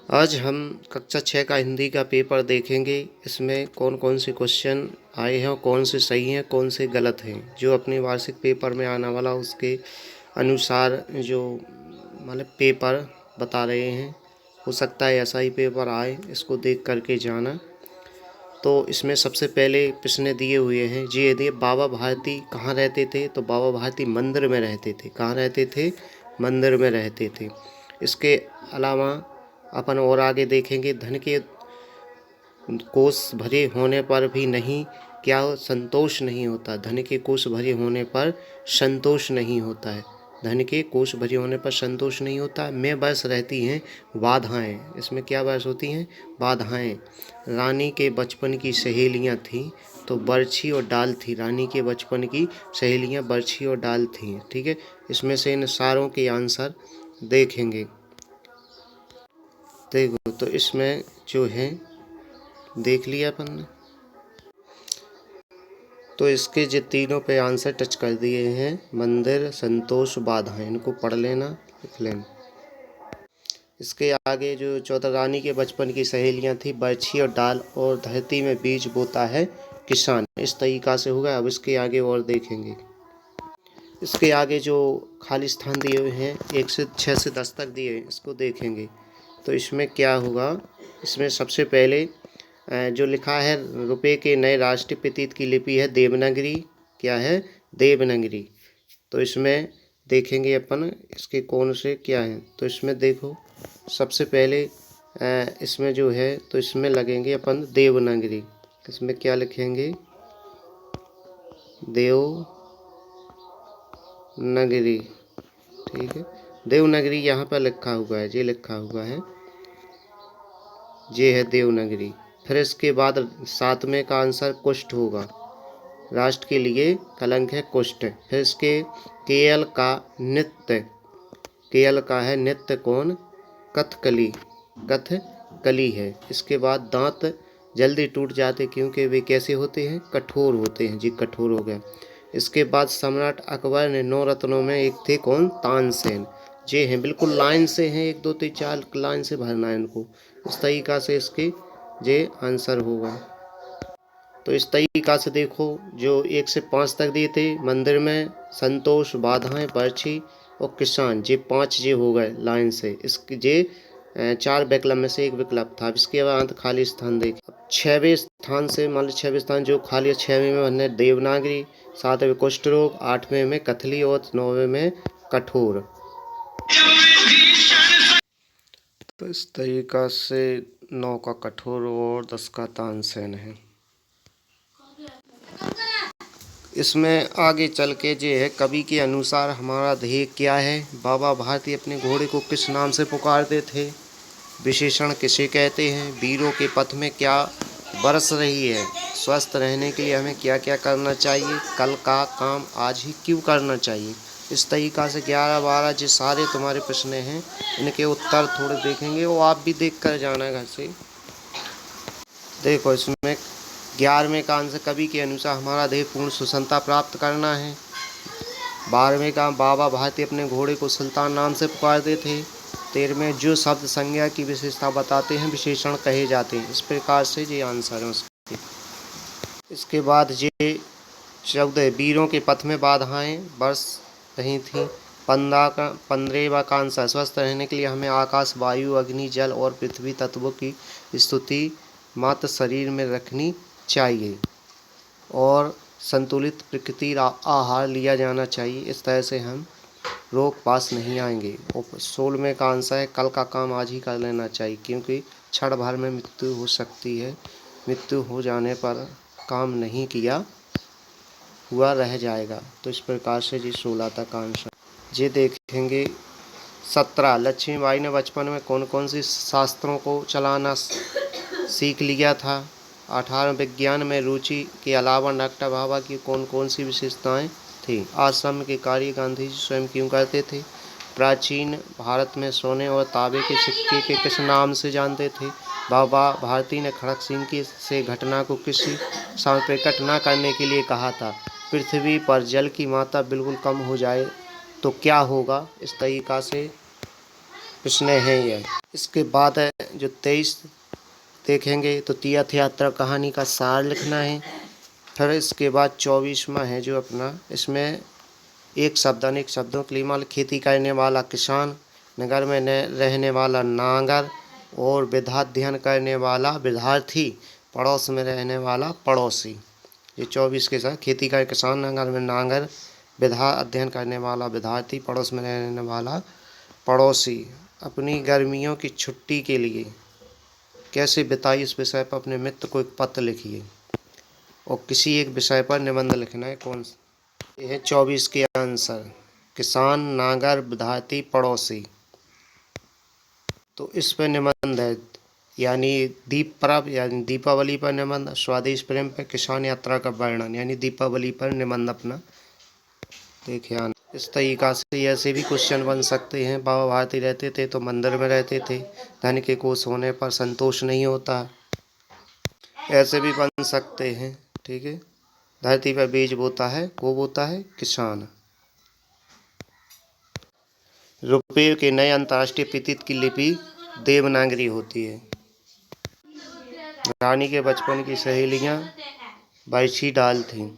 आज हम कक्षा 6 का हिंदी का पेपर देखेंगे। इसमें कौन कौन से क्वेश्चन आए हैं और कौन से सही हैं कौन से गलत हैं। जो अपने वार्षिक पेपर में आने वाला उसके अनुसार जो मतलब पेपर बता रहे हैं, हो सकता है ऐसा ही पेपर आए, इसको देख करके जाना। तो इसमें सबसे पहले प्रश्न दिए हुए हैं, ये दिए बाबा भारती कहाँ रहते थे। तो बाबा भारती मंदिर में रहते थे। कहाँ रहते थे? मंदिर में रहते थे। इसके अलावा अपन और आगे देखेंगे, धन के कोष भरे होने पर भी नहीं क्या संतोष नहीं होता। धन के कोष भरे होने पर संतोष नहीं होता है। धन के कोष भरे होने पर संतोष नहीं होता। में बस रहती हैं बाधाएं। इसमें क्या बस होती हैं? बाधाएं। रानी के बचपन की सहेलियां थीं, तो बरछी और डाल थी। रानी के बचपन की सहेलियां बरछी और डाल थीं। ठीक है, इसमें से इन सारों के आंसर देखेंगे। देखो, तो इसमें जो है देख लिया अपन ने। तो इसके जो तीनों पे आंसर टच कर दिए हैं, मंदिर, संतोष, बाधाएं, इनको पढ़ लेना, लिख लेना। इसके आगे जो चौथा, रानी के बचपन की सहेलियां थी बरछी और डाल, और धरती में बीज बोता है किसान। इस तरीका से होगा। अब इसके आगे और देखेंगे। इसके आगे जो खाली स्थान दिए हुए हैं 1 से 6 से 10 तक दिए हैं, इसको देखेंगे। तो इसमें क्या होगा? इसमें सबसे पहले जो लिखा है, रुपए के नए राष्ट्रीय प्रतीक की लिपि है देवनागरी। क्या है? देवनागरी। तो इसमें देखेंगे अपन इसके कौन से क्या हैं। तो इसमें देखो, सबसे पहले इसमें जो है, तो इसमें लगेंगे अपन देवनागरी। इसमें क्या लिखेंगे? देवनागरी। ठीक है, देवनागरी यहाँ पर लिखा हुआ है, ये लिखा हुआ है, ये है देवनागरी। फिर इसके बाद 7वें का आंसर कुष्ठ होगा। राष्ट्र के लिए कलंक है कुष्ठ। फिर इसके केएल का नृत्य, केएल का है नृत्य कौन? कथकली, कथकली है। इसके बाद दांत जल्दी टूट जाते क्योंकि वे कैसे होते हैं? कठोर होते हैं। जी, कठोर हो गया। इसके बाद सम्राट अकबर ने 9 रत्नों में एक थे कौन? तानसेन। ये हैं, बिल्कुल लाइन से हैं, 1 2 3 4 लाइन से भरना है इनको। इस तरीका से इसके ये आंसर होगा। तो इस तरीका से देखो, जो 1 से 5 तक दिए थे, मंदिर में, संतोष, बाधाएं, बरछी और किसान, ये 5 ये हो गए लाइन से। इसके ये 4 विकल्प में से 1 विकल्प था। इसके बाद खाली स्थान देख। 6वें स्थान से मान लो 6वें स्थान जो खाली है, 6वें में हमने देवनागरी, 7वें कुष्ठ रोग, 8वें में कथली और 9वें में कठोर। तो इस तरीका से 9 का कठोर और 10 का तानसेन है। इसमें आगे चल के जो है, कवि के अनुसार हमारा ध्येय क्या है? बाबा भारती अपने घोड़े को किस नाम से पुकारते थे? विशेषण किसे कहते हैं? वीरों के पथ में क्या बरस रही है? स्वस्थ रहने के लिए हमें क्या क्या करना चाहिए? कल का काम आज ही क्यों करना चाहिए? इस तरीका से 11 12 जो सारे तुम्हारे प्रश्न हैं, इनके उत्तर थोड़े देखेंगे, वो आप भी देख कर जाना घर से। देखो, इसमें 11वें का आंसर, कवि के अनुसार हमारा ध्येय पूर्ण सुसंता प्राप्त करना है। 12वें का, बाबा भारती अपने घोड़े को सुल्तान नाम से पुकारते थे। 13वें, जो शब्द संज्ञा की विशेषता बताते हैं विशेषण कहे जाते हैं। इस प्रकार से ये आंसर है उसके। इसके बाद ये 14, वीरों के पथ में बाधाएं बरस रही थी। 15वां का आंसर, स्वस्थ रहने के लिए हमें आकाश, वायु, अग्नि, जल और पृथ्वी तत्वों की स्तुति मात्र शरीर में रखनी चाहिए और संतुलित प्रकृति आहार लिया जाना चाहिए। इस तरह से हम रोग पास नहीं आएंगे। और 16वें का आंसर है, कल का काम आज ही कर लेना चाहिए क्योंकि क्षण भर में मृत्यु हो सकती है। मृत्यु हो जाने पर काम नहीं किया हुआ रह जाएगा। तो इस प्रकार से जी 16 तक आंसर ये देखेंगे। 17, लक्ष्मीबाई ने बचपन में कौन कौन सी शास्त्रों को चलाना सीख लिया था? 18, विज्ञान में रुचि के अलावा डॉक्टर भाभा की कौन कौन सी विशेषताएं थीं? आश्रम के कार्य गांधी जी स्वयं क्यों करते थे? प्राचीन भारत में सोने और तांबे के सिक्के के किस नाम से जानते थे? बाबा भारती ने खड़क सिंह की से घटना को किसी समय प्रकट न करने के लिए कहा था? पृथ्वी पर जल की मात्रा बिल्कुल कम हो जाए तो क्या होगा? इस तरीका से इसमें है यह। इसके बाद है जो 23 देखेंगे तो तीर्थ यात्रा कहानी का सार लिखना है। फिर इसके बाद 24वां है जो अपना, इसमें एक शब्द अनेक शब्दों के लिए मान खेती करने वाला किसान, नगर में रहने वाला नांगर और विधा अध्ययन करने वाला विद्यार्थी, पड़ोस में रहने वाला पड़ोसी। ये 24 के साथ खेती का किसान, नगर में नांगर, विधा अध्ययन करने वाला विद्यार्थी, पड़ोस में रहने वाला पड़ोसी अपनी गर्मियों की छुट्टी के लिए कैसे बिताई, इस विषय पर अपने मित्र को एक पत्र लिखिए और किसी एक विषय पर निबंध लिखना है। कौन सा? ये है 24 के आंसर, किसान, नांगर, विद्यार्थी, पड़ोसी। तो इस पर निबंध है, यानी दीप पर्व यानी दीपावली पर निबंध, स्वदेश प्रेम पर, किसान यात्रा का वर्णन यानी दीपावली पर निबंध अपना देखिए। इस तरीक़ा से ऐसे भी क्वेश्चन बन सकते हैं। बाबा भारती रहते थे तो मंदिर में रहते थे, धन के कोष होने पर संतोष नहीं होता, ऐसे भी बन सकते हैं। ठीक है। धरती पर बीज बोता है, को बोता है किसान। रुपये के नए अंतर्राष्ट्रीय प्रतीक की लिपि देवनागरी होती है। रानी के बचपन की सहेलियां बरछी डाल थीं।